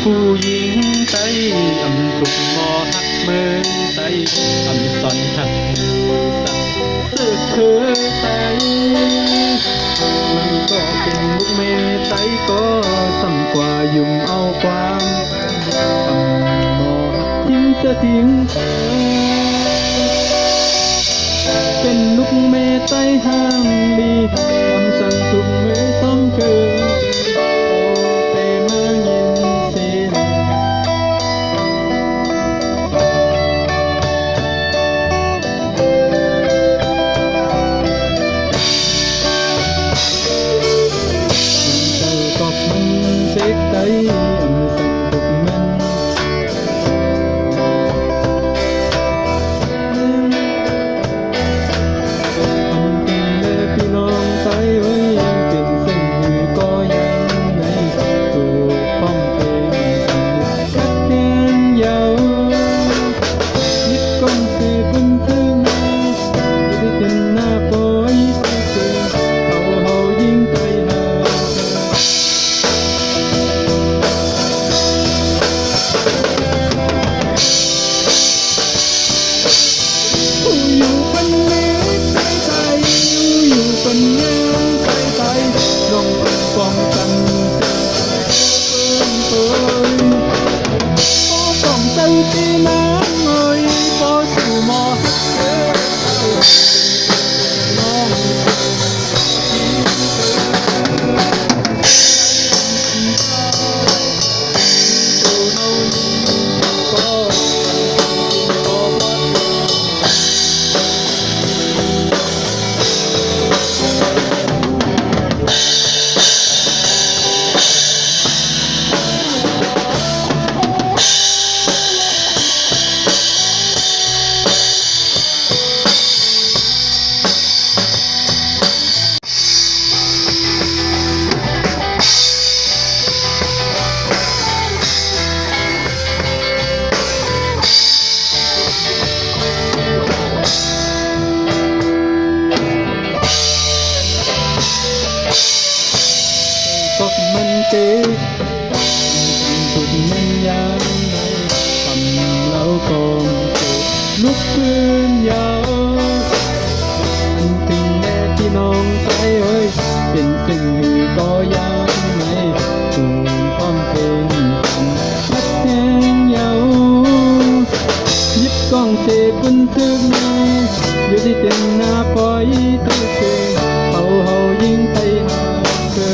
ผู้หญิงไตอำตุกมอหักเมืองไตอำสอนหักสักเสือเธอไตมันก็เป็นลูกเมไตก็ซ้ำกว่ายุ่มเอาความอำมอหักทิ้งเสียทิ้งเธอเป็นลูกเมไตห้ามดีอำสั่งทุกเมต้องเกินเก๋สุดมันยังไงทำแล้วก็ลุกขึ้นยาวถึงแม่ที่น้องใจเอ้ยเป็นสิ่งก็ยังไม่ถูกความเป็นพัดแทงยาวยิบกล้องเสพบันทึกในอยู่ที่เต็มหน้าปล่อยตัวเองเขายิงไปหาเธอ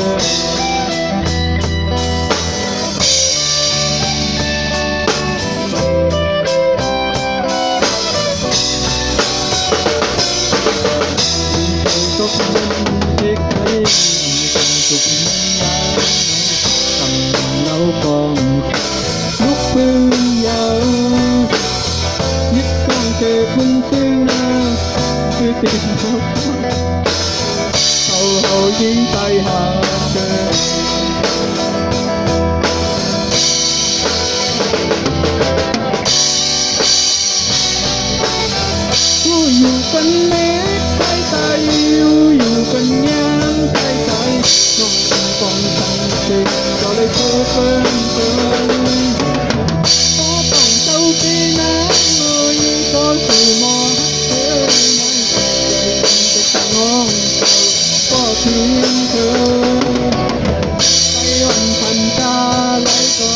สุขมันยาวทำเรากองลุกพื้นยาวยึดกองเก็บมันซึ้งหน้าคือติดเขายิงไปหาเธออยู่เป็นเม็ดไทยไทยอยู่เป็นยามไทยไทยน้องกองสั่งเด็กก็เลยโทรเพิ่มเติมพอต้องเจ้าปีน้ำเอ้ยก็สู่มอเธอไม่แต่น้องก็ทิ้งเธอใจวันพันตาไหลก็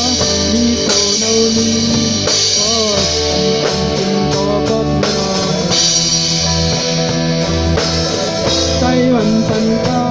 มีเท่าเนานี้ก็ใจวันพันตา